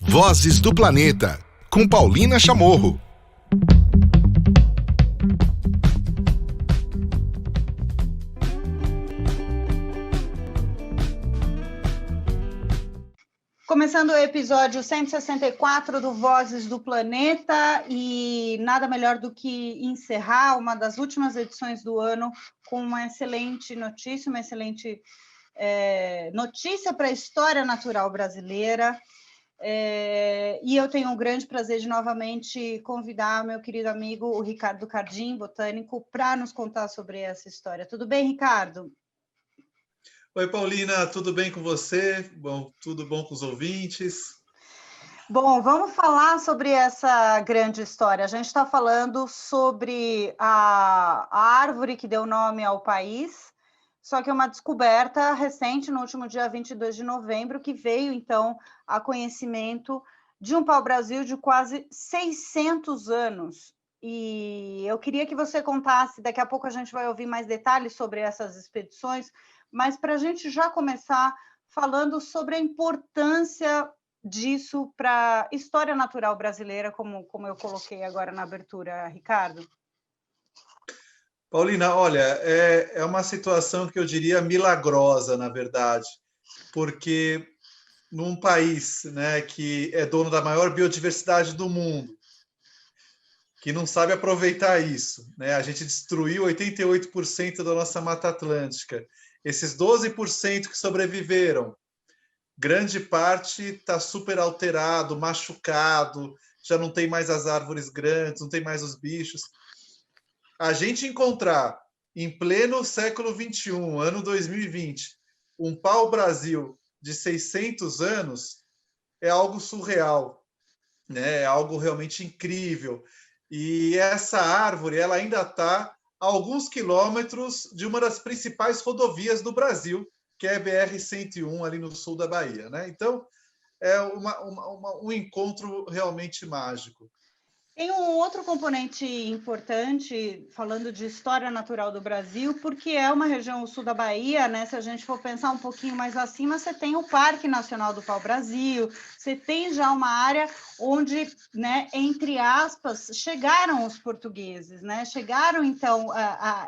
Vozes do Planeta, com Paulina Chamorro. Começando o episódio 164 do Vozes do Planeta, e nada melhor do que encerrar uma das últimas edições do ano com uma excelente notícia, notícia para a história natural brasileira. E eu tenho um grande prazer de novamente convidar meu querido amigo, o Ricardo Cardim, botânico, para nos contar sobre essa história. Tudo bem, Ricardo? Oi, Paulina, tudo bem com você? Bom, tudo bom com os ouvintes? Bom, vamos falar sobre essa grande história. A gente está falando sobre a árvore que deu nome ao país, só que é uma descoberta recente, no último dia 22 de novembro, que veio, então, a conhecimento de um pau-brasil de quase 600 anos. E eu queria que você contasse, daqui a pouco a gente vai ouvir mais detalhes sobre essas expedições, mas para a gente já começar falando sobre a importância disso para a história natural brasileira, como eu coloquei agora na abertura, Ricardo. Paulina, olha, é uma situação que eu diria milagrosa, na verdade, porque num país, né, que é dono da maior biodiversidade do mundo, que não sabe aproveitar isso, né? A gente destruiu 88% da nossa Mata Atlântica. Esses 12% que sobreviveram, grande parte está super alterado, machucado, já não tem mais as árvores grandes, não tem mais os bichos. A gente encontrar em pleno século XXI, ano 2020, um pau-brasil de 600 anos é algo surreal, né? É algo realmente incrível. E essa árvore ela ainda está a alguns quilômetros de uma das principais rodovias do Brasil, que é a BR-101, ali no sul da Bahia, né? Então, é um encontro realmente mágico. Tem um outro componente importante, falando de história natural do Brasil, porque é uma região, o sul da Bahia, né? Se a gente for pensar um pouquinho mais acima, você tem o Parque Nacional do Pau-Brasil, você tem já uma área onde, né, entre aspas, chegaram os portugueses, né? Chegaram, então,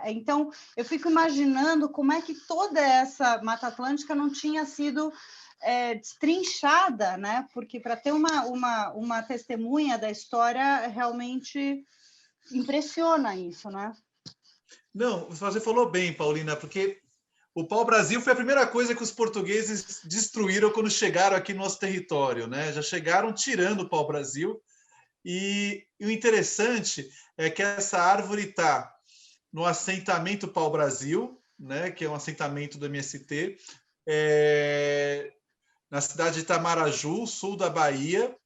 então, eu fico imaginando como é que toda essa Mata Atlântica não tinha sido destrinchada, né? Porque para ter uma testemunha da história realmente impressiona isso, né? Não, você falou bem, Paulina, porque o pau-brasil foi a primeira coisa que os portugueses destruíram quando chegaram aqui no nosso território, né? Já chegaram tirando o pau-brasil. E o interessante é que essa árvore está no assentamento pau-brasil, né? Que é um assentamento do MST, na cidade de Itamaraju, sul da Bahia.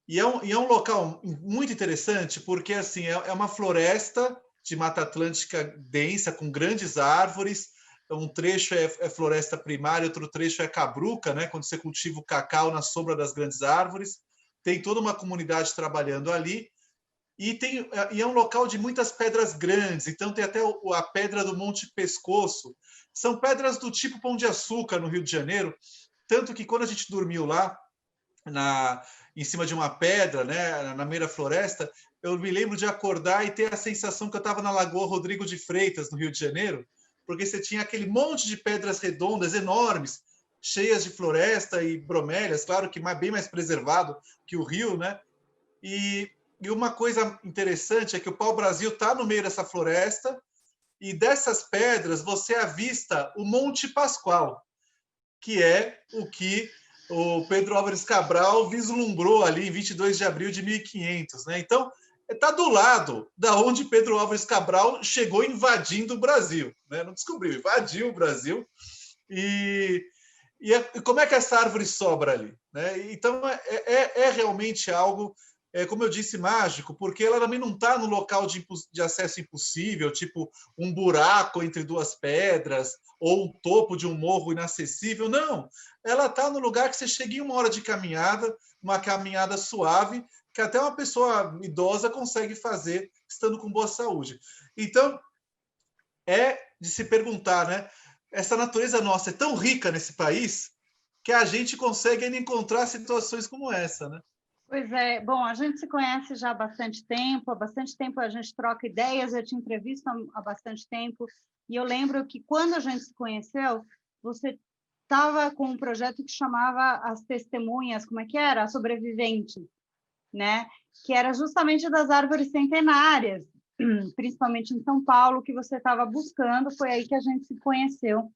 E é um local muito interessante, porque assim, é uma floresta de Mata Atlântica densa, com grandes árvores. Um trecho é floresta primária, outro trecho é cabruca, né, quando você cultiva o cacau na sombra das grandes árvores. Tem toda uma comunidade trabalhando ali. E é um local de muitas pedras grandes, então tem até a pedra do Monte Pescoço. São pedras do tipo Pão de Açúcar, no Rio de Janeiro, tanto que quando a gente dormiu lá, em cima de uma pedra, né, na meia da floresta, eu me lembro de acordar e ter a sensação que eu estava na Lagoa Rodrigo de Freitas, no Rio de Janeiro, porque você tinha aquele monte de pedras redondas, enormes, cheias de floresta e bromélias, claro que bem mais preservado que o Rio, né? E uma coisa interessante é que o pau-brasil está no meio dessa floresta e dessas pedras você avista o Monte Pascoal, que é o que o Pedro Álvares Cabral vislumbrou ali em 22 de abril de 1500, né? Então, está do lado da onde Pedro Álvares Cabral chegou invadindo o Brasil, né? Não descobriu, invadiu o Brasil. E como é que essa árvore sobra ali, né? Então, é realmente algo, como eu disse, mágico, porque ela também não está no local de acesso impossível, tipo um buraco entre duas pedras ou o topo de um morro inacessível. Não, ela está no lugar que você chega em uma hora de caminhada, uma caminhada suave, que até uma pessoa idosa consegue fazer estando com boa saúde. Então, é de se perguntar, né? Essa natureza nossa é tão rica nesse país que a gente consegue ainda encontrar situações como essa, né? Pois é, bom, a gente se conhece já há bastante tempo a gente troca ideias, eu te entrevisto há bastante tempo, e eu lembro que quando a gente se conheceu, você estava com um projeto que chamava As Testemunhas, como é que era? As Sobreviventes, né? Que era justamente das árvores centenárias, principalmente em São Paulo, que você estava buscando, foi aí que a gente se conheceu.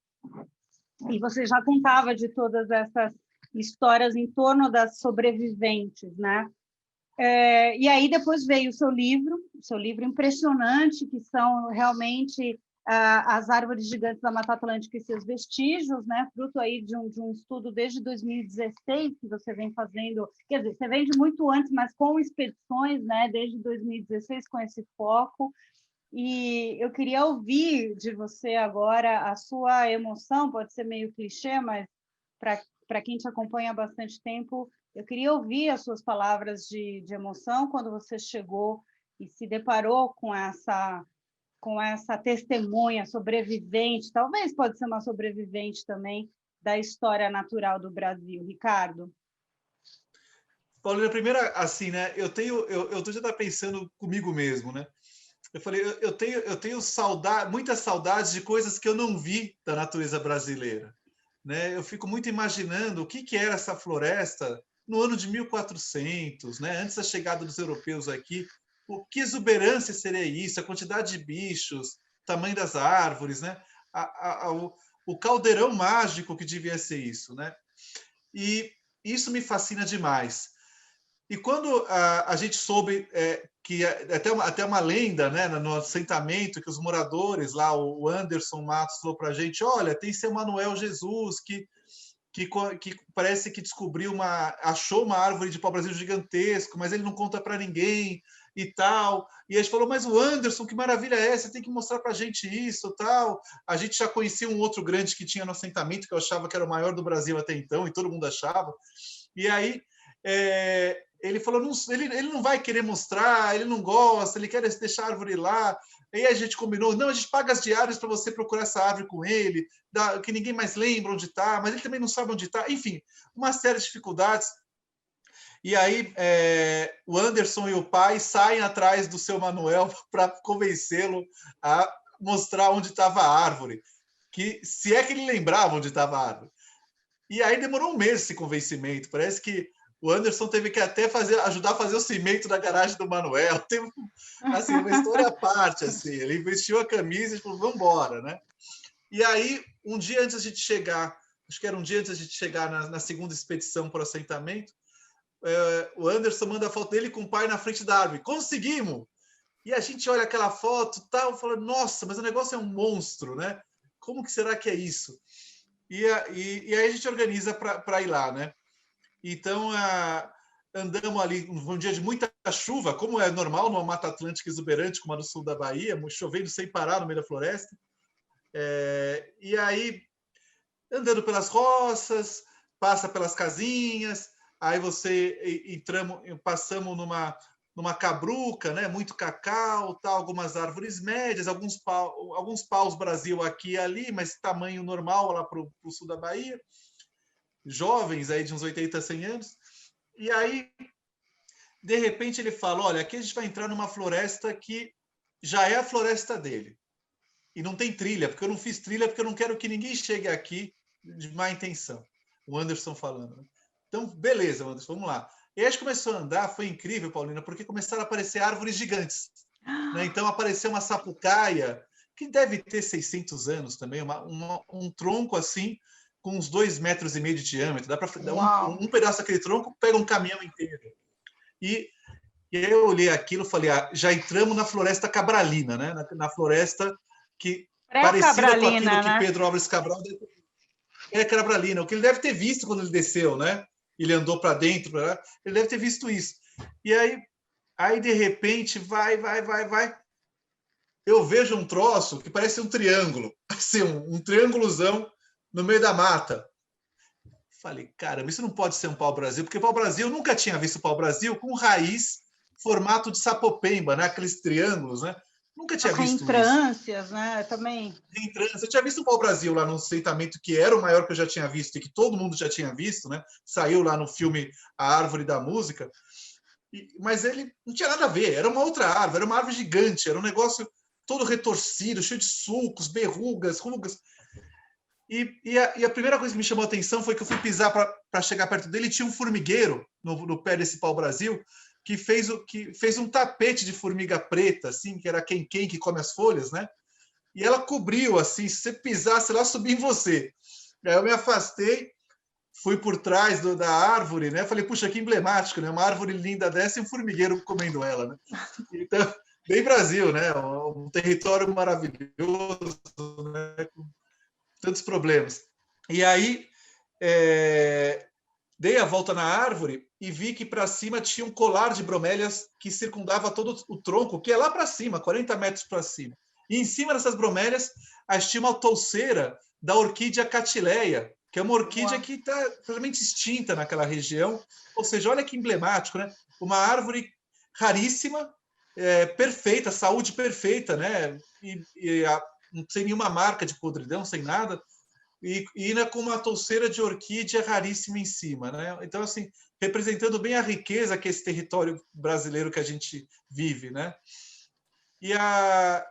E você já contava de todas essas histórias em torno das sobreviventes, né? E aí depois veio o seu livro impressionante, que são realmente as árvores gigantes da Mata Atlântica e seus vestígios, né? Fruto aí de um estudo desde 2016 que você vem fazendo, quer dizer, você vem de muito antes, mas com expedições, né? Desde 2016 com esse foco. E eu queria ouvir de você agora a sua emoção, pode ser meio clichê, mas para quem te acompanha há bastante tempo, eu queria ouvir as suas palavras de emoção quando você chegou e se deparou com essa testemunha sobrevivente, talvez pode ser uma sobrevivente também, da história natural do Brasil. Ricardo? Paulina, primeiro, assim, né? Eu tô já pensando comigo mesmo, né? Eu falei, eu tenho muitas saudades de coisas que eu não vi da natureza brasileira, né? Eu fico muito imaginando o que era essa floresta no ano de 1400, né? Antes da chegada dos europeus aqui, o que exuberância seria isso, a quantidade de bichos, tamanho das árvores, né? O caldeirão mágico que devia ser isso, né? E isso me fascina demais. E quando a gente soube que até uma lenda, né, no assentamento, que os moradores lá, o Anderson Matos falou para a gente, olha, tem seu Manuel Jesus que parece que achou uma árvore de pau-brasil gigantesco, mas ele não conta para ninguém e tal. E a gente falou, mas o Anderson, que maravilha é essa? Tem que mostrar para a gente isso, tal. A gente já conhecia um outro grande que tinha no assentamento, que eu achava que era o maior do Brasil até então, e todo mundo achava. E aí ele falou, ele não vai querer mostrar, ele não gosta, ele quer deixar a árvore lá. Aí a gente combinou, não, a gente paga as diárias para você procurar essa árvore com ele, que ninguém mais lembra onde está, mas ele também não sabe onde está. Enfim, uma série de dificuldades. E aí o Anderson e o pai saem atrás do seu Manuel para convencê-lo a mostrar onde estava a árvore, que se é que ele lembrava onde estava a árvore. E aí demorou um mês esse convencimento. Parece que o Anderson teve que até ajudar a fazer o cimento da garagem do Manuel. Teve assim, uma história à parte. Assim. Ele vestiu a camisa e falou, vamos embora, né? E aí, um dia antes de chegar, acho que era um dia antes de chegar na segunda expedição para o assentamento, o Anderson manda a foto dele com o pai na frente da árvore. Conseguimos! E a gente olha aquela foto e tal, fala, nossa, mas o negócio é um monstro, né? Como que será que é isso? E aí a gente organiza para ir lá, né? Então, andamos ali um dia de muita chuva, como é normal numa Mata Atlântica exuberante como a do sul da Bahia, chovendo sem parar no meio da floresta. E aí, andando pelas roças, passa pelas casinhas, aí passamos numa cabruca, né? Muito cacau, tá? Algumas árvores médias, alguns paus Brasil aqui e ali, mas tamanho normal lá para o sul da Bahia. Jovens aí de uns 80, 100 anos. E aí, de repente, ele fala, olha, aqui a gente vai entrar numa floresta que já é a floresta dele. E não tem trilha, porque eu não fiz trilha, porque eu não quero que ninguém chegue aqui de má intenção. O Anderson falando. Né? Então, beleza, Anderson, vamos lá. E aí a gente começou a andar, foi incrível, Paulina, porque começaram a aparecer árvores gigantes. Né? Então, apareceu uma sapucaia, que deve ter 600 anos também, um tronco assim, com uns 2,5 metros de diâmetro. Dá para um pedaço daquele tronco, pega um caminhão inteiro. E eu olhei aquilo e falei, já entramos na floresta cabralina, né? Na floresta que parecida com aquilo que Pedro Álvares Cabral cabralina, o que ele deve ter visto quando ele desceu, né? Ele andou para dentro, ele deve ter visto isso. E aí de repente, vai. Eu vejo um troço que parece um triângulo, assim, um triângulozão no meio da mata. Falei, caramba, isso não pode ser um pau-brasil, porque pau-brasil, eu nunca tinha visto pau-brasil com raiz, formato de sapopemba, né? Aqueles triângulos, né? Nunca tinha As visto isso. reentrâncias, né? Também. Eu tinha visto o pau-brasil lá no sentamento, que era o maior que eu já tinha visto e que todo mundo já tinha visto, né? Saiu lá no filme A Árvore da Música. Mas ele não tinha nada a ver, era uma outra árvore, era uma árvore gigante, era um negócio todo retorcido, cheio de sulcos, berrugas, rugas. E a primeira coisa que me chamou a atenção foi que eu fui pisar para chegar perto dele e tinha um formigueiro no pé desse pau-brasil que fez um tapete de formiga preta, assim, que era quem que come as folhas, né? E ela cobriu, assim, se você pisasse lá, subia em você. Aí eu me afastei, fui por trás da árvore, né? Falei, puxa, que emblemático, né? Uma árvore linda dessa e um formigueiro comendo ela, né? Então, bem Brasil, né? Um território maravilhoso, né? Com tantos problemas. E aí, dei a volta na árvore e vi que para cima tinha um colar de bromélias que circundava todo o tronco, que é lá para cima, 40 metros para cima. E em cima dessas bromélias, tinha uma touceira da orquídea catileia, que é uma orquídea que está totalmente extinta naquela região. Ou seja, olha que emblemático, né? Uma árvore raríssima, perfeita, saúde perfeita, né? Sem nenhuma marca de podridão, sem nada. E ainda com uma touceira de orquídea raríssima em cima, né? Então, assim, representando bem a riqueza que é esse território brasileiro que a gente vive, né? E aí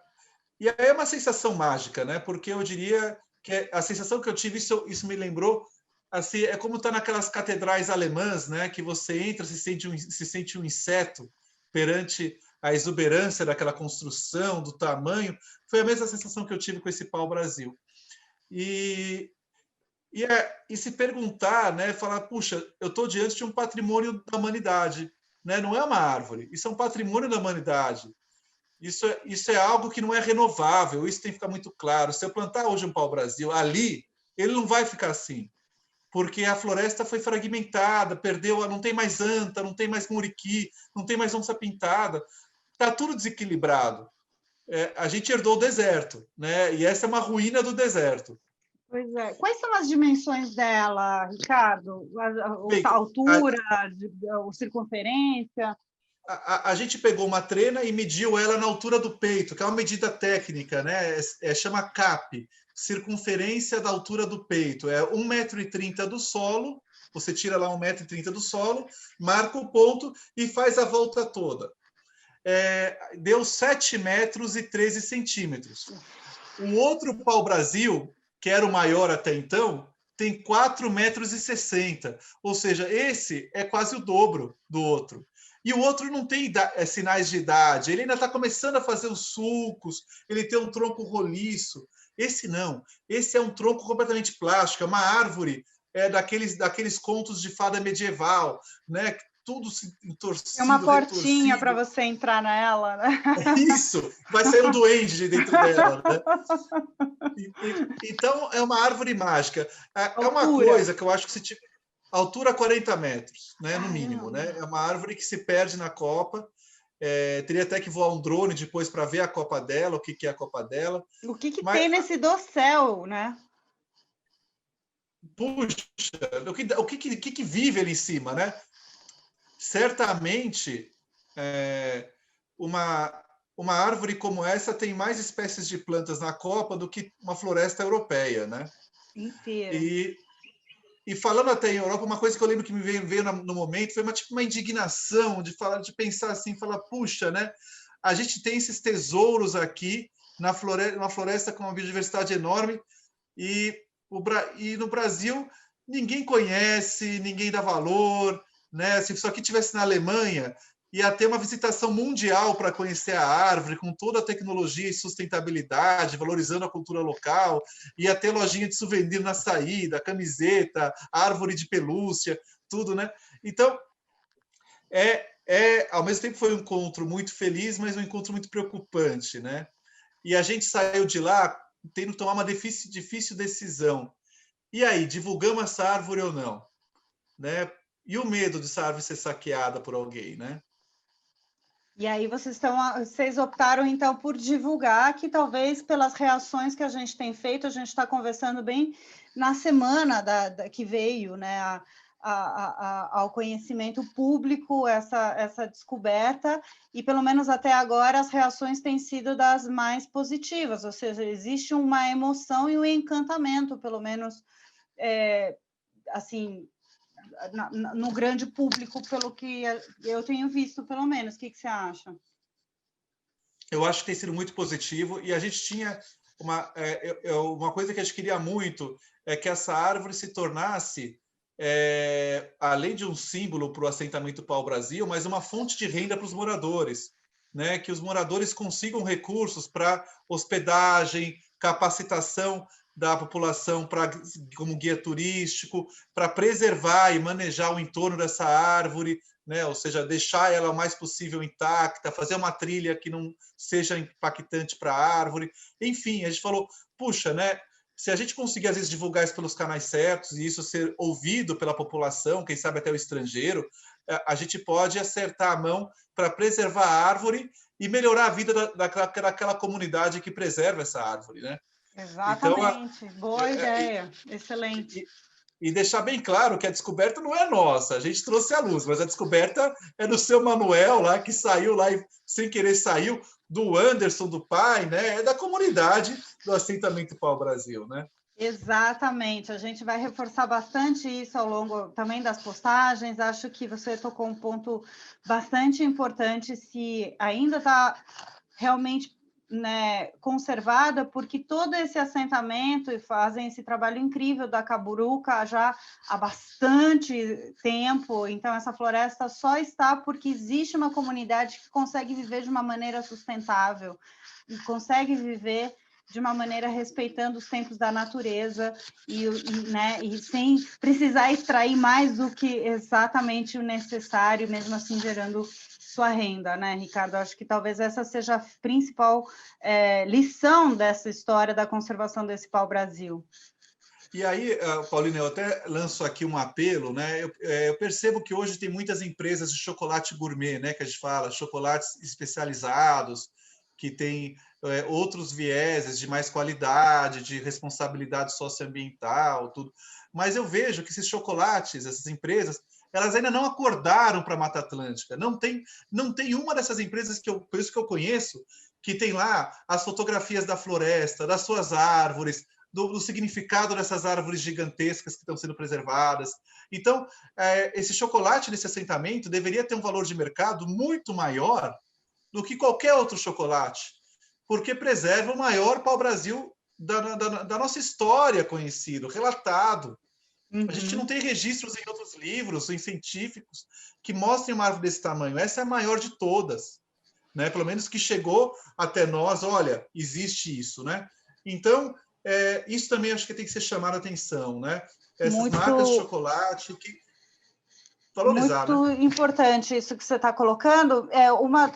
é uma sensação mágica, né? Porque eu diria que a sensação que eu tive, isso me lembrou, assim, é como estar naquelas catedrais alemãs, né? Que você entra, se sente um inseto perante a exuberância daquela construção, do tamanho. Foi a mesma sensação que eu tive com esse pau-brasil. E se perguntar, né, falar, puxa, eu estou diante de um patrimônio da humanidade, né? Não é uma árvore, isso é um patrimônio da humanidade. Isso é algo que não é renovável, isso tem que ficar muito claro. Se eu plantar hoje um pau-brasil ali, ele não vai ficar assim, porque a floresta foi fragmentada, perdeu, não tem mais anta, não tem mais muriqui, não tem mais onça-pintada, está tudo desequilibrado. A gente herdou o deserto, né? E essa é uma ruína do deserto. Pois é. Quais são as dimensões dela, Ricardo? A altura, a circunferência? A gente pegou uma trena e mediu ela na altura do peito, que é uma medida técnica, né? Chama CAP, circunferência da altura do peito. É 1,30 m do solo, você tira lá 1,30 m do solo, marca o ponto e faz a volta toda. Deu 7,13 m. O outro pau-brasil, que era o maior até então, tem 4,60 m. Ou seja, esse é quase o dobro do outro. E o outro não tem sinais de idade, ele ainda está começando a fazer os sulcos, ele tem um tronco roliço. Esse não, esse é um tronco completamente plástico, é uma árvore daqueles contos de fada medieval, né? Tudo entorcido, é uma portinha para você entrar nela, né? Isso, vai sair um duende de dentro dela, né? Então, é uma árvore mágica. É uma coisa que eu acho que se tiver altura 40 metros, né, no mínimo, né? É uma árvore que se perde na copa. Teria até que voar um drone depois para ver a copa dela, o que é a copa dela. O que tem nesse dossel, né? Puxa, o que vive ali em cima, né? Certamente, uma árvore como essa tem mais espécies de plantas na copa do que uma floresta europeia, né? Inteira. E falando até em Europa, uma coisa que eu lembro que me veio no momento foi uma indignação de pensar assim, falar, puxa, né? A gente tem esses tesouros aqui uma floresta com uma biodiversidade enorme e no Brasil ninguém conhece, ninguém dá valor, né? Se isso aqui tivesse na Alemanha, ia ter uma visitação mundial para conhecer a árvore, com toda a tecnologia e sustentabilidade, valorizando a cultura local, ia ter lojinha de souvenir na saída, camiseta, árvore de pelúcia, tudo, né? Então, ao mesmo tempo foi um encontro muito feliz, mas um encontro muito preocupante, né? E a gente saiu de lá tendo que tomar uma difícil decisão. E aí, divulgamos essa árvore ou não? Né? E o medo dessa árvore ser saqueada por alguém, né? E aí vocês optaram, então, por divulgar, que talvez pelas reações que a gente tem feito, a gente está conversando bem na semana que veio, né, ao conhecimento público essa descoberta, e pelo menos até agora as reações têm sido das mais positivas, ou seja, existe uma emoção e um encantamento, pelo menos, assim, no grande público, pelo que eu tenho visto, pelo menos. O que você acha? Eu acho que tem sido muito positivo, e a gente tinha uma coisa que a gente queria muito, é que essa árvore se tornasse, além de um símbolo para o assentamento pau-brasil, mas uma fonte de renda para os moradores, né? Que os moradores consigam recursos para hospedagem, capacitação da população como guia turístico, para preservar e manejar o entorno dessa árvore, né? Ou seja, deixar ela o mais possível intacta, fazer uma trilha que não seja impactante para a árvore. Enfim, a gente falou, puxa, né? Se a gente conseguir, às vezes, divulgar isso pelos canais certos e isso ser ouvido pela população, quem sabe até o estrangeiro, a gente pode acertar a mão para preservar a árvore e melhorar a vida daquela comunidade que preserva essa árvore, né? Exatamente, então, boa ideia, excelente. E deixar bem claro que a descoberta não é nossa, a gente trouxe a luz, mas a descoberta é do seu Manuel lá, que saiu lá e sem querer saiu, do Anderson, do pai, né? É da comunidade do assentamento pau-brasil, né? Exatamente, a gente vai reforçar bastante isso ao longo também das postagens. Acho que você tocou um ponto bastante importante, se ainda está realmente, né, conservada, porque todo esse assentamento e fazem esse trabalho incrível da Caburuca já há bastante tempo. Então essa floresta só está porque existe uma comunidade que consegue viver de uma maneira sustentável e consegue viver de uma maneira respeitando os tempos da natureza né, e sem precisar extrair mais do que exatamente o necessário, mesmo assim gerando sua renda, né, Ricardo? Acho que talvez essa seja a principal lição dessa história da conservação desse pau-brasil. E aí, Paulina, eu até lanço aqui um apelo, né? Eu percebo que hoje tem muitas empresas de chocolate gourmet, né? Que a gente fala, chocolates especializados, que tem outros vieses de mais qualidade, de responsabilidade socioambiental, tudo. Mas eu vejo que esses chocolates, essas empresas, elas ainda não acordaram para a Mata Atlântica. Não tem uma dessas empresas por isso que eu conheço, que tem lá as fotografias da floresta, das suas árvores, do significado dessas árvores gigantescas que estão sendo preservadas. Então, esse chocolate nesse assentamento deveria ter um valor de mercado muito maior do que qualquer outro chocolate, porque preserva o maior pau-brasil da nossa história conhecido, relatado. A gente não tem registros em outros livros, em científicos, que mostrem uma árvore desse tamanho. Essa é a maior de todas, né? Pelo menos que chegou até nós, olha, existe isso, né? Então, isso também acho que tem que ser chamado a atenção, né? Essas marcas de chocolate que valorizar, muito né? importante isso que você está colocando.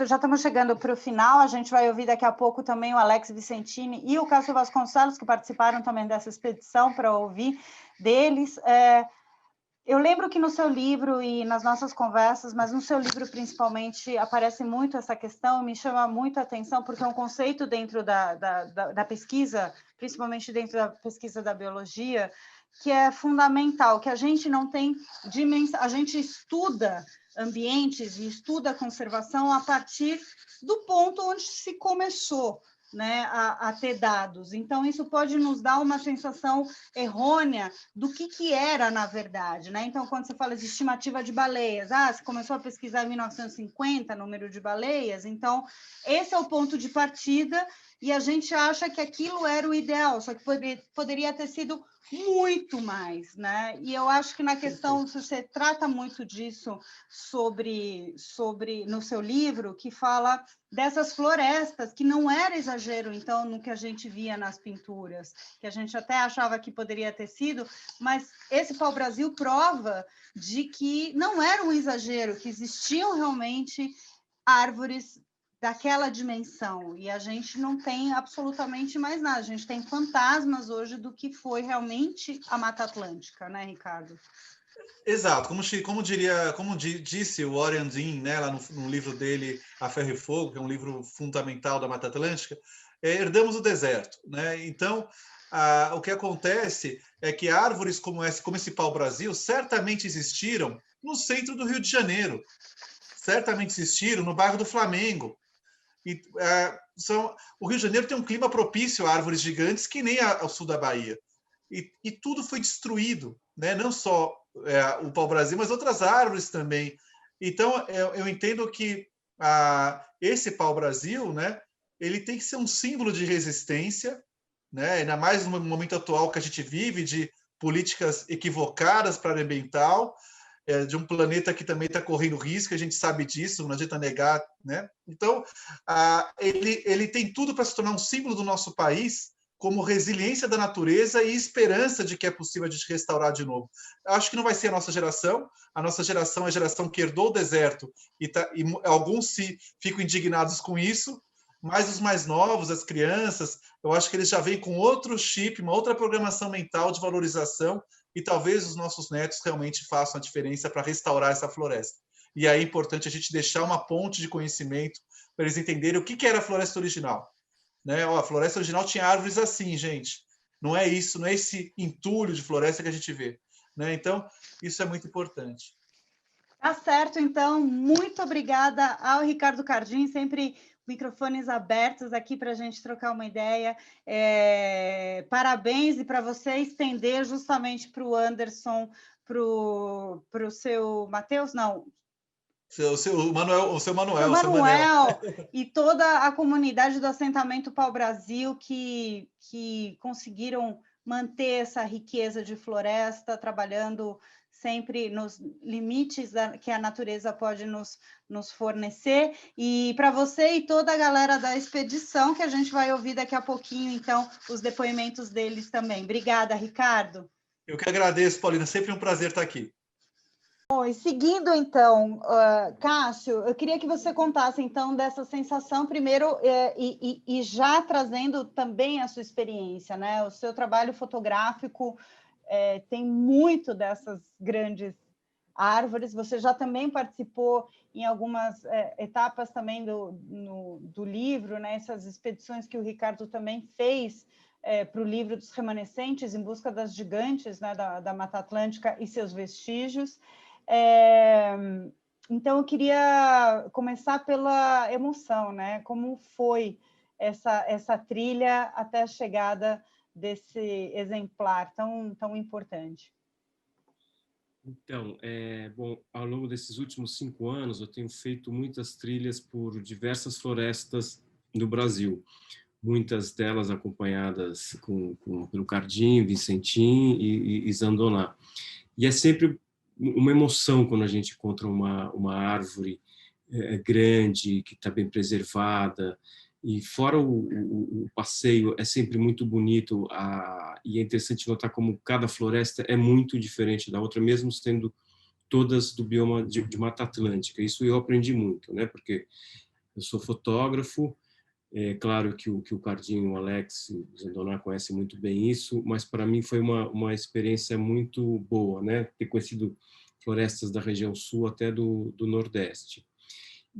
Já estamos chegando para o final, a gente vai ouvir daqui a pouco também o Alex Vicentini e o Cássio Vasconcelos, que participaram também dessa expedição, para ouvir deles. Eu lembro que no seu livro e nas nossas conversas, mas no seu livro principalmente, aparece muito essa questão, me chama muito a atenção, porque é um conceito dentro da pesquisa, principalmente dentro da pesquisa da biologia, que é fundamental, que a gente não tem dimensão, a gente estuda ambientes e estuda a conservação a partir do ponto onde se começou, né, a ter dados. Então, isso pode nos dar uma sensação errônea do que era, na verdade, né? Então, quando você fala de estimativa de baleias, você começou a pesquisar em 1950, número de baleias, então, esse é o ponto de partida, e a gente acha que aquilo era o ideal, só que poderia ter sido muito mais, né? E eu acho que na questão, você trata muito disso no seu livro, que fala dessas florestas, que não era exagero, então, no que a gente via nas pinturas, que a gente até achava que poderia ter sido, mas esse pau-brasil prova de que não era um exagero, que existiam realmente árvores daquela dimensão, e a gente não tem absolutamente mais nada, a gente tem fantasmas hoje do que foi realmente a Mata Atlântica, né, Ricardo? Exato, como disse o Warren Dean, né, lá no livro dele, A Ferro e Fogo, que é um livro fundamental da Mata Atlântica, herdamos o deserto, né? Então, o que acontece é que árvores como esse pau-brasil certamente existiram no centro do Rio de Janeiro, certamente existiram no bairro do Flamengo. E, o Rio de Janeiro tem um clima propício a árvores gigantes que nem ao sul da Bahia. E tudo foi destruído, né? Não só o pau-brasil, mas outras árvores também. Então, eu entendo que esse pau-brasil, né, ele tem que ser um símbolo de resistência, né? Ainda mais no momento atual que a gente vive, de políticas equivocadas para o ambiental, de um planeta que também está correndo risco, a gente sabe disso, não adianta negar, né? Então, ele tem tudo para se tornar um símbolo do nosso país, como resiliência da natureza e esperança de que é possível a gente restaurar de novo. Acho que não vai ser a nossa geração é a geração que herdou o deserto, e alguns ficam indignados com isso, mas os mais novos, as crianças, eu acho que eles já vêm com outro chip, uma outra programação mental de valorização, e talvez os nossos netos realmente façam a diferença para restaurar essa floresta. E aí é importante a gente deixar uma ponte de conhecimento para eles entenderem o que era a floresta original. Né? A floresta original tinha árvores assim, gente. Não é isso, não é esse entulho de floresta que a gente vê. Né? Então, isso é muito importante. Tá certo, então. Muito obrigada ao Ricardo Cardim, sempre microfones abertos aqui para a gente trocar uma ideia. Parabéns, e para você estender justamente para o Anderson, para o seu Matheus, não. O seu Manuel, e toda a comunidade do assentamento Pau-Brasil que conseguiram manter essa riqueza de floresta, trabalhando sempre nos limites que a natureza pode nos fornecer. E para você e toda a galera da expedição, que a gente vai ouvir daqui a pouquinho, então, os depoimentos deles também. Obrigada, Ricardo. Eu que agradeço, Paulina. Sempre um prazer estar aqui. Bom, e seguindo, então, Cássio, eu queria que você contasse, então, dessa sensação, primeiro, e já trazendo também a sua experiência, né? O seu trabalho fotográfico tem muito dessas grandes árvores. Você já também participou em algumas etapas também do livro, né? Essas expedições que o Ricardo também fez para o livro dos remanescentes, em busca das gigantes, né? da Mata Atlântica e seus vestígios. Então, eu queria começar pela emoção, né? Como foi essa trilha até a chegada desse exemplar tão importante? Então, bom, ao longo desses últimos 5 anos, eu tenho feito muitas trilhas por diversas florestas do Brasil, muitas delas acompanhadas pelo Cardim, Vicentim e Zandoná. E é sempre uma emoção quando a gente encontra uma árvore grande, que está bem preservada, e fora o passeio, é sempre muito bonito, e é interessante notar como cada floresta é muito diferente da outra, mesmo sendo todas do bioma de Mata Atlântica. Isso eu aprendi muito, né? Porque eu sou fotógrafo, é claro que o Cardinho, o Alex, o Zandoná conhecem muito bem isso, mas para mim foi uma experiência muito boa, né? Ter conhecido florestas da região sul até do Nordeste.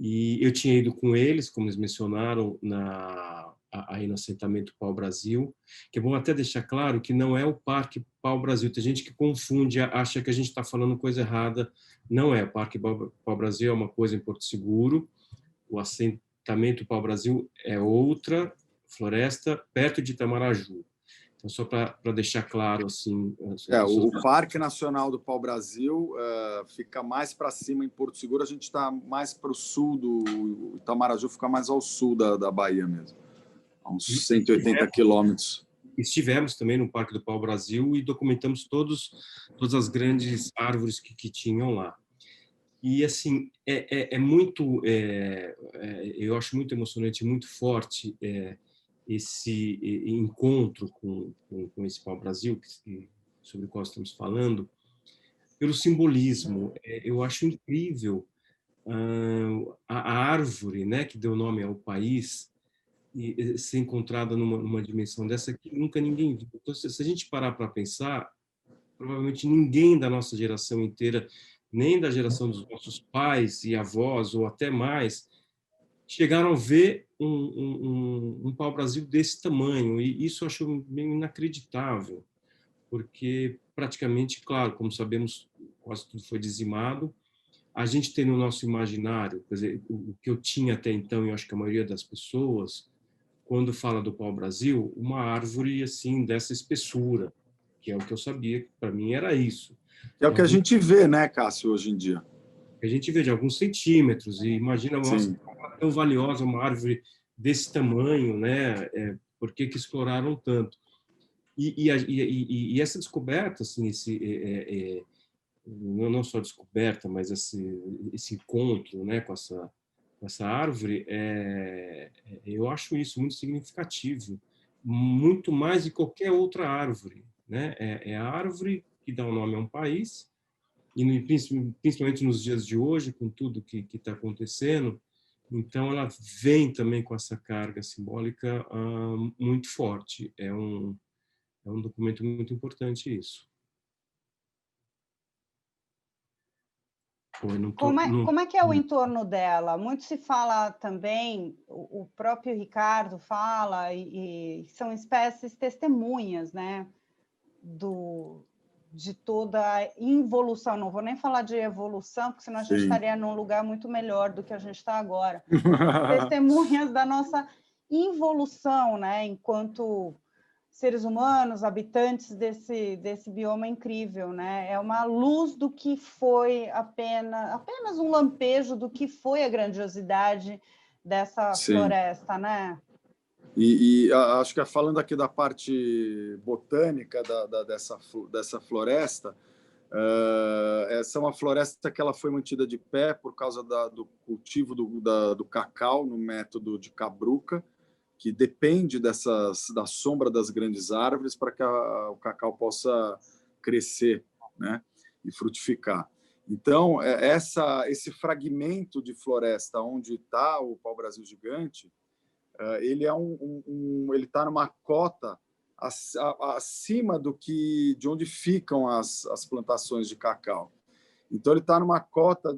E eu tinha ido com eles, como eles mencionaram, aí no assentamento Pau-Brasil, que é bom até deixar claro que não é o Parque Pau-Brasil. Tem gente que confunde, acha que a gente está falando coisa errada. Não é. O Parque Pau-Brasil é uma coisa em Porto Seguro, o assentamento Pau-Brasil é outra floresta perto de Itamaraju. Então, só para deixar claro, assim... O Parque Nacional do Pau-Brasil fica mais para cima em Porto Seguro, a gente está mais para o sul do Itamaraju, fica mais ao sul da Bahia mesmo, a uns 180 quilômetros. Estivemos também no Parque do Pau-Brasil e documentamos todas as grandes árvores que tinham lá. E, assim, eu acho muito emocionante, muito forte esse encontro com esse pau-brasil, sobre o qual estamos falando, pelo simbolismo. Eu acho incrível a árvore, né, que deu nome ao país, e ser encontrada numa dimensão dessa que nunca ninguém viu. Então, se a gente parar para pensar, provavelmente ninguém da nossa geração inteira, nem da geração dos nossos pais e avós, ou até mais, chegaram a ver um pau-brasil desse tamanho, e isso eu acho meio inacreditável, porque praticamente, claro, como sabemos, quase tudo foi dizimado. A gente tem no nosso imaginário, quer dizer, o que eu tinha até então, e eu acho que a maioria das pessoas, quando fala do pau-brasil, uma árvore assim dessa espessura, que é o que eu sabia, para mim era isso. É o que a gente vê, né, Cássio, hoje em dia. A gente vê de alguns centímetros, e imagina, nossa, tão valiosa uma árvore desse tamanho, né? Por que exploraram tanto? E essa descoberta, assim, não só descoberta, mas esse encontro, né, com essa árvore, eu acho isso muito significativo, muito mais de qualquer outra árvore, né? É a árvore que dá o nome a um país, e principalmente nos dias de hoje, com tudo que está acontecendo, então ela vem também com essa carga simbólica muito forte. É um documento muito importante isso. Como é que é o entorno dela? Muito se fala também, o próprio Ricardo fala, e são espécies testemunhas, né, de toda a involução. Não vou nem falar de evolução, porque senão a gente estaria num lugar muito melhor do que a gente está agora. Testemunhas da nossa involução, né, enquanto seres humanos, habitantes desse bioma incrível, né? É uma luz do que foi apenas um lampejo do que foi a grandiosidade dessa floresta, né? E acho que falando aqui da parte botânica dessa floresta, essa é uma floresta que ela foi mantida de pé por causa do cultivo do cacau no método de Cabruca, que depende da sombra das grandes árvores para que o cacau possa crescer, né, e frutificar. Então, esse fragmento de floresta onde está o pau-brasil gigante, ele está numa cota acima de onde ficam as plantações de cacau. Então, ele está numa cota,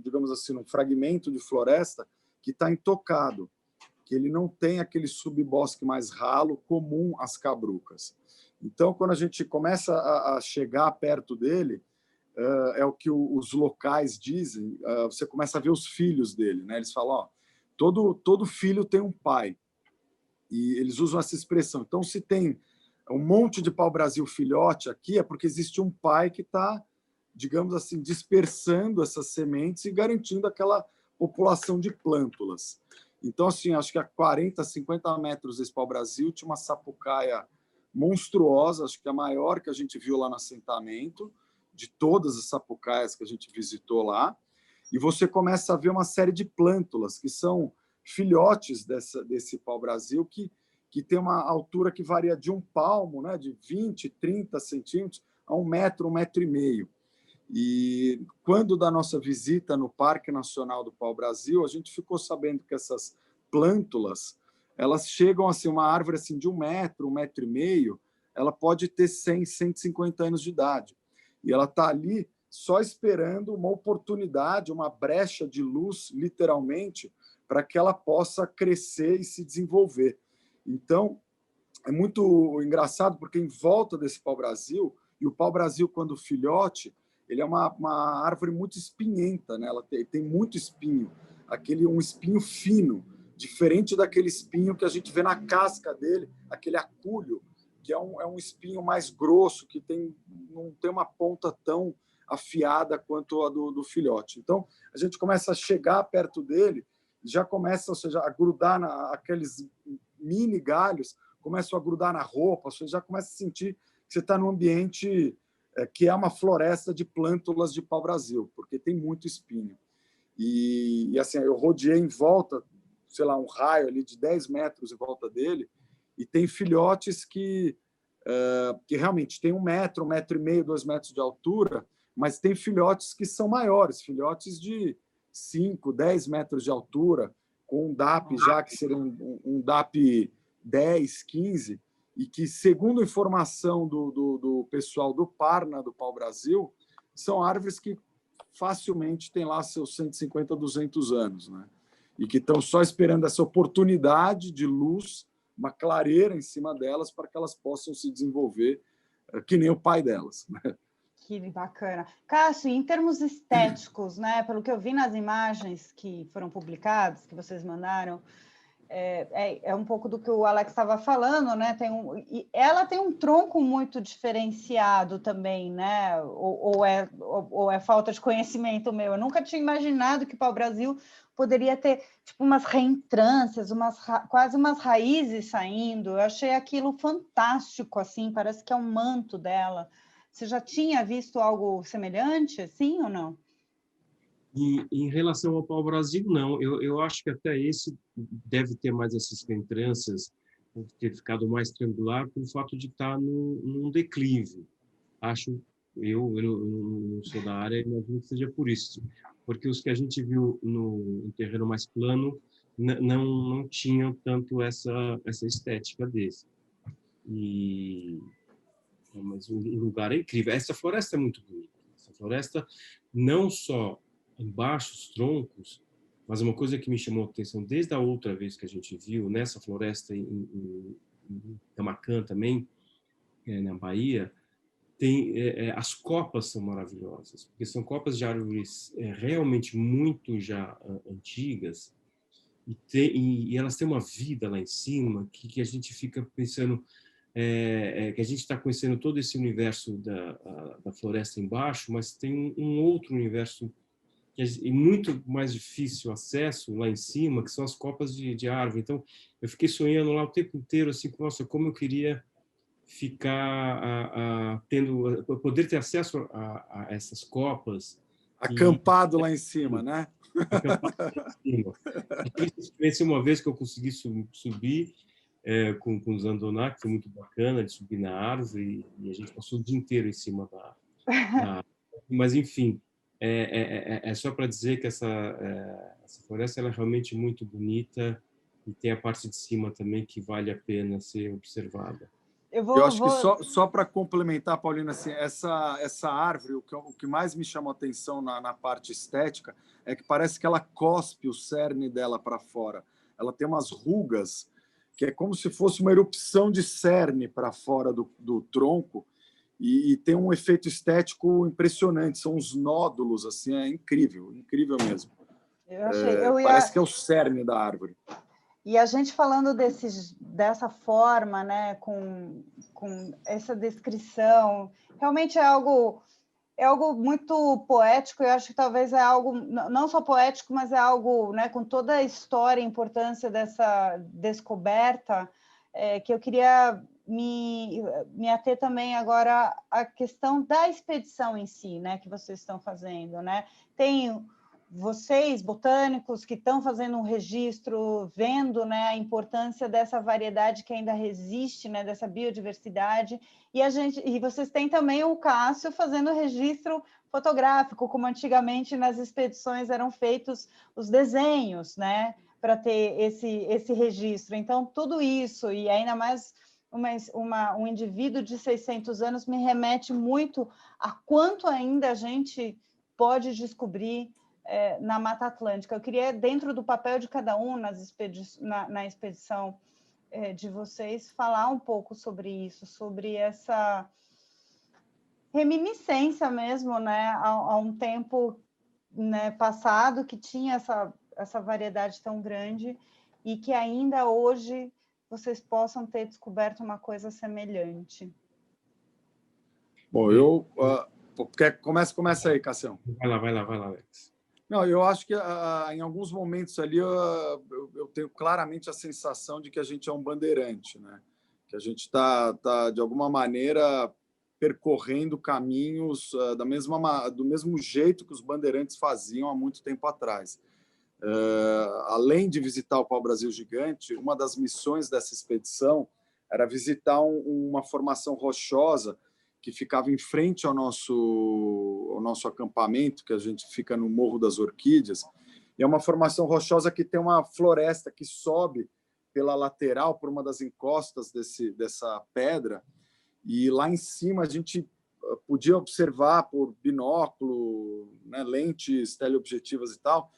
digamos assim, num fragmento de floresta que está intocado, que ele não tem aquele subbosque mais ralo comum às cabrucas. Então, quando a gente começa a chegar perto dele, é o que os locais dizem, você começa a ver os filhos dele, né? Eles falam, ó, todo filho tem um pai, e eles usam essa expressão. Então, se tem um monte de pau-brasil filhote aqui, é porque existe um pai que está, digamos assim, dispersando essas sementes e garantindo aquela população de plântulas. Então, assim, acho que a 40, 50 metros desse pau-brasil tinha uma sapucaia monstruosa, acho que a maior que a gente viu lá no assentamento, de todas as sapucaias que a gente visitou lá, e você começa a ver uma série de plântulas, que são filhotes desse pau-brasil, que tem uma altura que varia de um palmo, né, de 20, 30 centímetros, a 1 metro, 1,5 metro. E quando da nossa visita no Parque Nacional do Pau-Brasil, a gente ficou sabendo que essas plântulas, elas chegam a ser uma árvore assim, de 1 metro, 1,5 metro, ela pode ter 100, 150 anos de idade. E ela está ali só esperando uma oportunidade, uma brecha de luz, literalmente, para que ela possa crescer e se desenvolver. Então, é muito engraçado, porque em volta desse pau-brasil, e o pau-brasil, quando filhote, ele é uma árvore muito espinhenta, né? Ela tem muito espinho, um espinho fino, diferente daquele espinho que a gente vê na casca dele, aquele acúlio, que é um espinho mais grosso, que não tem uma ponta tão afiada quanto a do filhote. Então, a gente começa a chegar perto dele, já começa, ou seja, a grudar aqueles mini galhos, começam a grudar na roupa, você já começa a sentir que você está num ambiente que é uma floresta de plântulas de pau-brasil, porque tem muito espinho. E assim, eu rodeei em volta, sei lá, um raio ali de 10 metros em volta dele, e tem filhotes que realmente tem 1 metro, 1,5 metro, 2 metros de altura, mas tem filhotes que são maiores, filhotes de 5, 10 metros de altura, com um DAP já, que seria um DAP 10, 15, e que, segundo informação do pessoal do Parna, do Pau-Brasil, são árvores que facilmente têm lá seus 150, 200 anos, né? E que estão só esperando essa oportunidade de luz, uma clareira em cima delas, para que elas possam se desenvolver que nem o pai delas. Né? Que bacana. Cássio, em termos estéticos, né, pelo que eu vi nas imagens que foram publicadas, que vocês mandaram, é um pouco do que o Alex estava falando, né? Ela tem um tronco muito diferenciado também, né? Ou é falta de conhecimento meu? Eu nunca tinha imaginado que o pau-brasil poderia ter tipo umas reentrâncias, quase umas raízes saindo. Eu achei aquilo fantástico, assim, parece que é um manto dela. Você já tinha visto algo semelhante, assim, ou não? E em relação ao pau-brasil, não. Eu acho que até esse deve ter mais essas reentrâncias, ter ficado mais triangular pelo fato de estar num declive. Acho, eu não sou da área, imagino que seja por isso. Porque os que a gente viu no terreno mais plano não tinham tanto essa estética desse. Mas o lugar é incrível. Essa floresta é muito bonita. Essa floresta, não só embaixo os troncos, mas uma coisa que me chamou a atenção desde a outra vez que a gente viu, nessa floresta em Camaquã também, na Bahia, as copas são maravilhosas, porque são copas de árvores realmente muito já antigas, e elas têm uma vida lá em cima que a gente fica pensando que a gente está conhecendo todo esse universo da floresta embaixo, mas tem um outro universo que é muito mais difícil acesso lá em cima, que são as copas de árvore. Então, eu fiquei sonhando lá o tempo inteiro, assim, nossa, como eu queria ficar poder ter acesso a essas copas. Acampado lá em cima, né? Acampado lá em cima. Eu tive essa experiência uma vez que eu consegui subir com os Andoná, que foi muito bacana, de subir na árvore, e a gente passou o dia inteiro em cima da árvore. Mas, enfim, é só para dizer que essa floresta ela é realmente muito bonita e tem a parte de cima também que vale a pena ser observada. Eu acho que só para complementar, Paulina, assim, essa árvore, o que mais me chamou a atenção na parte estética é que parece que ela cospe o cerne dela para fora. Ela tem umas rugas que é como se fosse uma erupção de cerne para fora do tronco e tem um efeito estético impressionante. São uns nódulos, assim, é incrível, incrível mesmo. Parece que é o cerne da árvore. E a gente falando dessa forma, né, com essa descrição, realmente é algo muito poético. Eu acho que talvez é algo não só poético, mas é algo, né, com toda a história e importância dessa descoberta, que eu queria me ater também agora à questão da expedição em si, né, que vocês estão fazendo, né? Tem vocês, botânicos, que estão fazendo um registro, vendo, né, a importância dessa variedade que ainda resiste, né, dessa biodiversidade, e vocês têm também o Cássio fazendo registro fotográfico, como antigamente nas expedições eram feitos os desenhos, né, para ter esse registro. Então, tudo isso, e ainda mais um indivíduo de 600 anos, me remete muito a quanto ainda a gente pode descobrir na Mata Atlântica. Eu queria, dentro do papel de cada um na expedição de vocês, falar um pouco sobre isso, sobre essa reminiscência mesmo, né, a um tempo, né, passado que tinha essa variedade tão grande e que ainda hoje vocês possam ter descoberto uma coisa semelhante. Bom, começa aí, Cassião. Vai lá, Alex. Não, eu acho que em alguns momentos ali eu tenho claramente a sensação de que a gente é um bandeirante, né? Que a gente está de alguma maneira percorrendo caminhos do mesmo jeito que os bandeirantes faziam há muito tempo atrás. Além de visitar o Pau-Brasil Gigante, uma das missões dessa expedição era visitar uma formação rochosa que ficava em frente ao nosso acampamento, que a gente fica no Morro das Orquídeas, e é uma formação rochosa que tem uma floresta que sobe pela lateral, por uma das encostas dessa pedra, e lá em cima a gente podia observar por binóculo, né, lentes teleobjetivas e tal,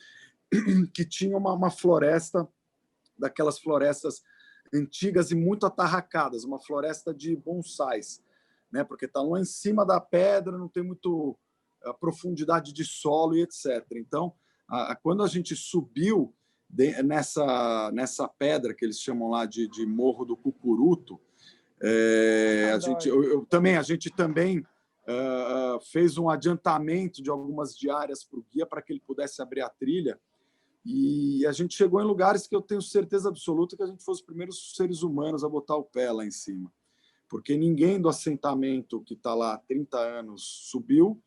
que tinha uma floresta, daquelas florestas antigas e muito atarracadas, uma floresta de bonsais. né? Porque está lá em cima da pedra, não tem muito profundidade de solo e etc. Então, quando a gente subiu nessa pedra que eles chamam lá de Morro do Cucuruto, a gente também fez um adiantamento de algumas diárias para o guia para que ele pudesse abrir a trilha, e a gente chegou em lugares que eu tenho certeza absoluta que a gente foi os primeiros seres humanos a botar o pé lá em cima, porque ninguém do assentamento que está lá há 30 anos subiu,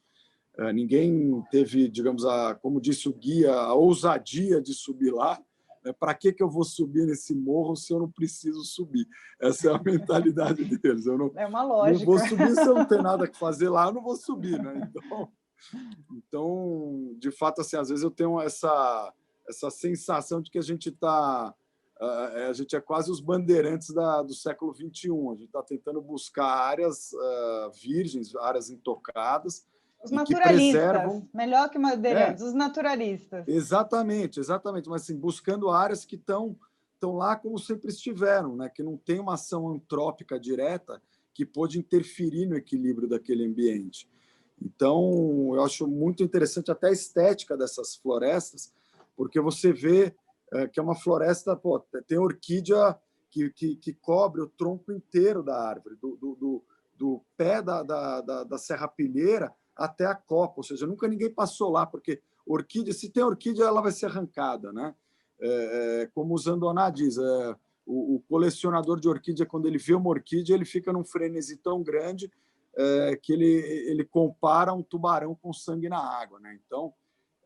ninguém teve, digamos, como disse o guia, a ousadia de subir lá. Para que eu vou subir nesse morro se eu não preciso subir? Essa é a mentalidade deles. É uma lógica. Não vou subir se eu não tenho nada que fazer lá, eu não vou subir, né? Então, de fato, assim, às vezes eu tenho essa sensação de que a gente é quase os bandeirantes do século XXI. A gente está tentando buscar áreas virgens, áreas intocadas. Os naturalistas, melhor que bandeirantes, os naturalistas. Exatamente. Mas assim, buscando áreas que estão lá como sempre estiveram, né? Que não tem uma ação antrópica direta que pode interferir no equilíbrio daquele ambiente. Então, eu acho muito interessante até a estética dessas florestas, porque você vê que é uma floresta, tem orquídea que cobre o tronco inteiro da árvore, do pé da serrapilheira até a copa, ou seja, nunca ninguém passou lá, porque orquídea, se tem orquídea, ela vai ser arrancada, né? Como o Zandoná diz, o colecionador de orquídea, quando ele vê uma orquídea, ele fica num frenesi tão grande que ele compara um tubarão com sangue na água, né? Então,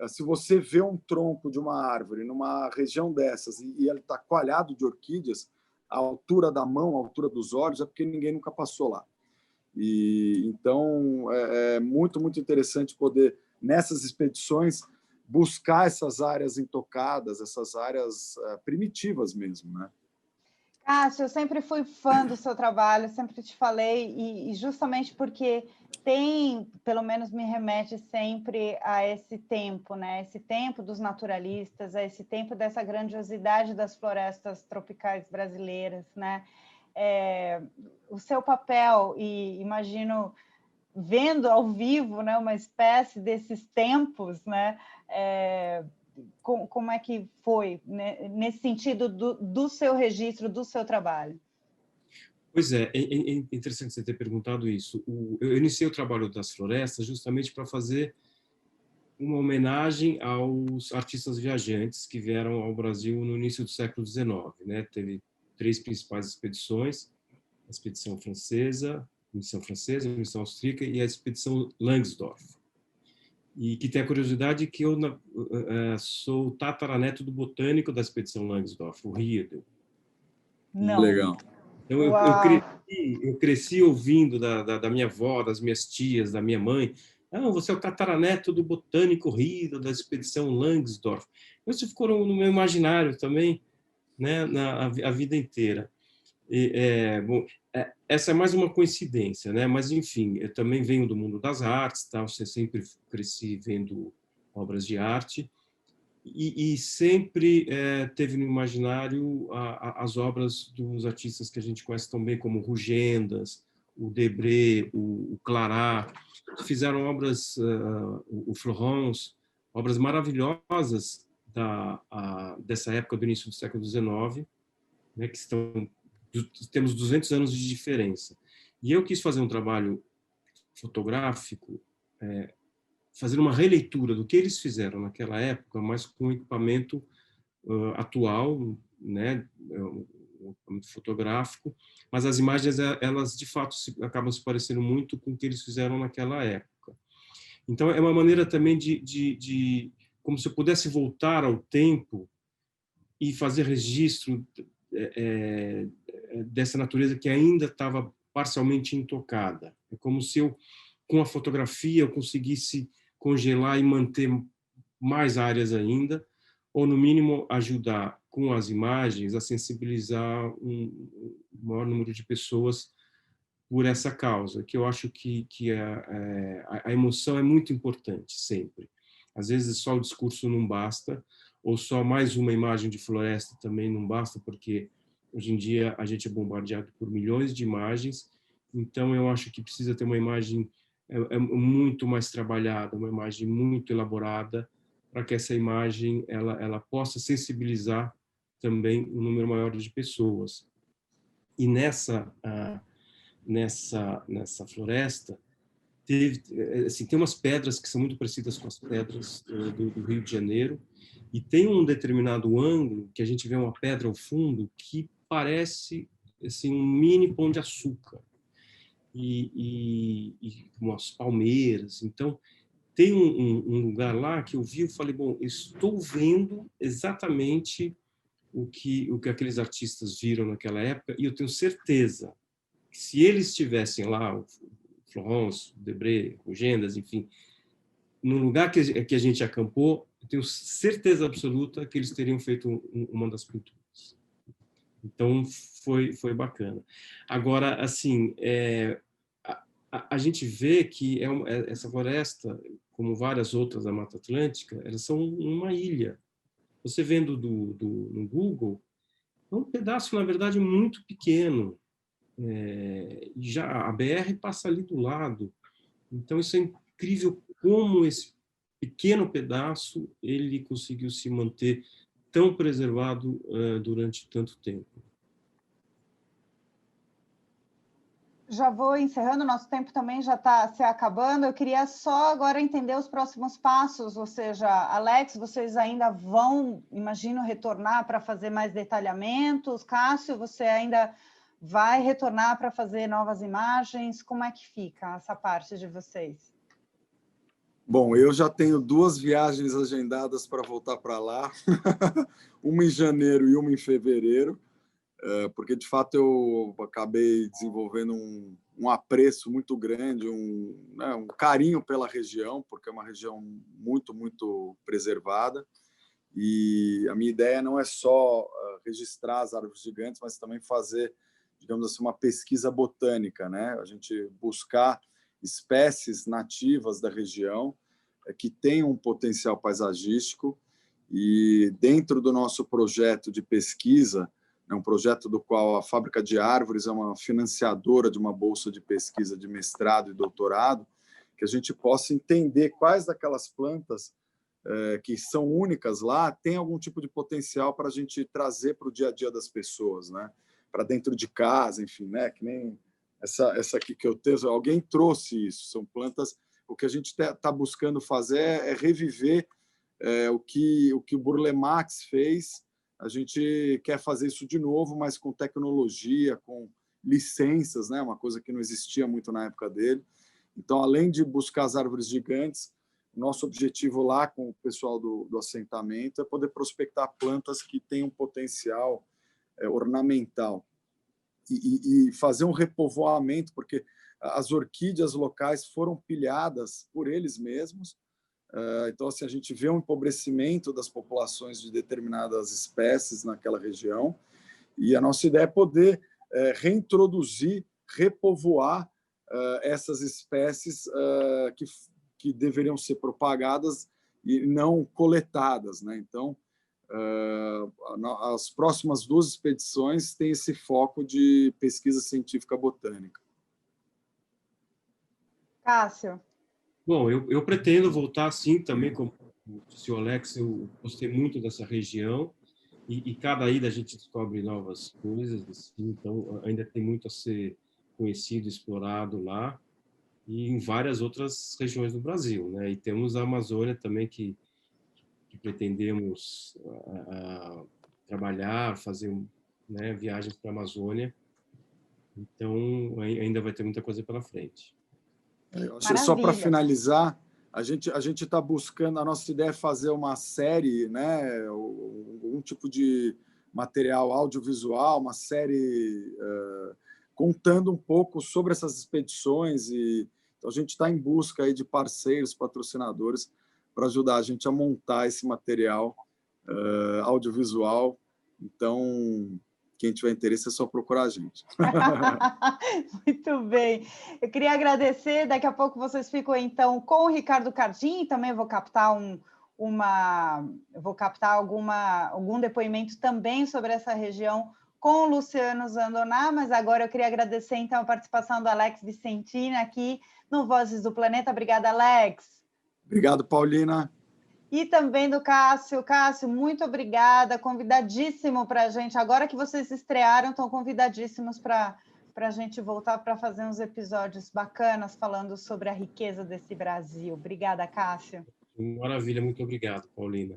se você vê um tronco de uma árvore numa região dessas e ele está coalhado de orquídeas, a altura da mão, a altura dos olhos, é porque ninguém nunca passou lá. Então, é muito, muito interessante poder, nessas expedições, buscar essas áreas intocadas, essas áreas primitivas mesmo, né? Cássio, eu sempre fui fã do seu trabalho, sempre te falei, e justamente porque pelo menos me remete sempre a esse tempo, né? Esse tempo dos naturalistas, a esse tempo dessa grandiosidade das florestas tropicais brasileiras, né? O seu papel, e imagino vendo ao vivo, né, uma espécie desses tempos, né, como é que foi, né, nesse sentido do seu registro, do seu trabalho? Pois é interessante você ter perguntado isso. Eu iniciei o trabalho das florestas justamente para fazer uma homenagem aos artistas viajantes que vieram ao Brasil no início do século XIX, né? Teve 3 principais expedições: a expedição francesa, a missão austríaca e a expedição Langsdorff. E que tem a curiosidade que eu sou tataraneto do botânico da expedição Langsdorff, o Riedel. Não. Legal. Então, eu cresci ouvindo da minha avó, das minhas tias, da minha mãe: "Não, você é o tataraneto do botânico Riedel, da expedição Langsdorff". Isso ficou no meu imaginário também, né, a vida inteira. Bom, essa é mais uma coincidência, né? Mas, enfim, eu também venho do mundo das artes, tá? Eu sempre cresci vendo obras de arte e sempre teve no imaginário as obras dos artistas que a gente conhece tão bem, como Rugendas, o Debré, o Clarat, que fizeram obras, o Florence, obras maravilhosas dessa época do início do século XIX, né? Que temos 200 anos de diferença. E eu quis fazer um trabalho fotográfico, fazer uma releitura do que eles fizeram naquela época, mas com equipamento atual, né, um equipamento fotográfico, mas as imagens, elas de fato acabam se parecendo muito com o que eles fizeram naquela época. Então, é uma maneira também de como se eu pudesse voltar ao tempo e fazer registro dessa natureza que ainda estava parcialmente intocada. É como se eu, com a fotografia, eu conseguisse congelar e manter mais áreas ainda, ou, no mínimo, ajudar com as imagens a sensibilizar um maior número de pessoas por essa causa, que eu acho que a emoção é muito importante, sempre. Às vezes, só o discurso não basta, ou só mais uma imagem de floresta também não basta, porque hoje em dia a gente é bombardeado por milhões de imagens Então, eu acho que precisa ter uma imagem muito mais trabalhada, uma imagem muito elaborada, para que essa imagem ela possa sensibilizar também um número maior de pessoas. E nessa floresta, tem umas pedras que são muito parecidas com as pedras do Rio de Janeiro, e tem um determinado ângulo que a gente vê uma pedra ao fundo que parece assim, um mini pão de açúcar, e umas palmeiras. Então, tem um lugar lá que eu vi e falei, bom, estou vendo exatamente o que aqueles artistas viram naquela época, e eu tenho certeza que se eles estivessem lá, o Florence, o Debré, o Gendas, enfim, no lugar que a gente acampou, eu tenho certeza absoluta que eles teriam feito uma das pinturas. Então, foi bacana. Agora, assim, a gente vê que essa floresta, como várias outras da Mata Atlântica, elas são uma ilha. Você vendo no Google, é um pedaço, na verdade, muito pequeno. E já a BR passa ali do lado. Então, isso é incrível como esse pequeno pedaço ele conseguiu se manter tão preservado durante tanto tempo. Já vou encerrando, nosso tempo também já está se acabando. Eu queria só agora entender os próximos passos, ou seja, Alex, vocês ainda vão, imagino, retornar para fazer mais detalhamentos? Cássio, você ainda vai retornar para fazer novas imagens? Como é que fica essa parte de vocês? Bom, eu já tenho 2 viagens agendadas para voltar para lá, uma em janeiro e uma em fevereiro, porque, de fato, eu acabei desenvolvendo um apreço muito grande, um carinho pela região, porque é uma região muito, muito preservada. E a minha ideia não é só registrar as árvores gigantes, mas também fazer, digamos assim, uma pesquisa botânica, né? A gente buscar espécies nativas da região que tenham um potencial paisagístico. E dentro do nosso projeto de pesquisa, é um projeto do qual a Fábrica de Árvores é uma financiadora de uma bolsa de pesquisa de mestrado e doutorado, que a gente possa entender quais daquelas plantas que são únicas lá têm algum tipo de potencial para a gente trazer para o dia a dia das pessoas, né? Para dentro de casa, enfim, né? Que nem essa aqui que eu tenho, alguém trouxe isso. São plantas. O que a gente está buscando fazer é reviver o que o Burle Marx fez. A gente quer fazer isso de novo, mas com tecnologia, com licenças, né? Uma coisa que não existia muito na época dele. Então, além de buscar as árvores gigantes, nosso objetivo lá com o pessoal do assentamento é poder prospectar plantas que têm um potencial ornamental e fazer um repovoamento, porque as orquídeas locais foram pilhadas por eles mesmos. Então, assim, a gente vê um empobrecimento das populações de determinadas espécies naquela região, e a nossa ideia é poder reintroduzir, repovoar essas espécies que deveriam ser propagadas e não coletadas, né? Então, as próximas 2 expedições têm esse foco de pesquisa científica botânica. Cássio. Bom, eu pretendo voltar, sim, também, como disse o Alex, eu gostei muito dessa região, e cada ida a gente descobre novas coisas, assim, então ainda tem muito a ser conhecido, explorado lá, e em várias outras regiões do Brasil, né? E temos a Amazônia também que pretendemos trabalhar, fazer, né, viagens para a Amazônia. Então, ainda vai ter muita coisa pela frente. Só para finalizar, a gente está buscando, a nossa ideia é fazer uma série, né, algum tipo de material audiovisual, uma série contando um pouco sobre essas expedições. Então, a gente está em busca aí de parceiros, patrocinadores, para ajudar a gente a montar esse material audiovisual. Então, quem tiver interesse é só procurar a gente. Muito bem. Eu queria agradecer. Daqui a pouco vocês ficam, então, com o Ricardo Cardim. Também vou captar algum depoimento também sobre essa região com o Luciano Zandoná, mas agora eu queria agradecer, então, a participação do Alex Vicentini aqui no Vozes do Planeta. Obrigada, Alex. Obrigado, Paulina. E também do Cássio. Cássio, muito obrigada, convidadíssimo para a gente. Agora que vocês estrearam, estão convidadíssimos para a gente voltar para fazer uns episódios bacanas falando sobre a riqueza desse Brasil. Obrigada, Cássio. Maravilha, muito obrigado, Paulina.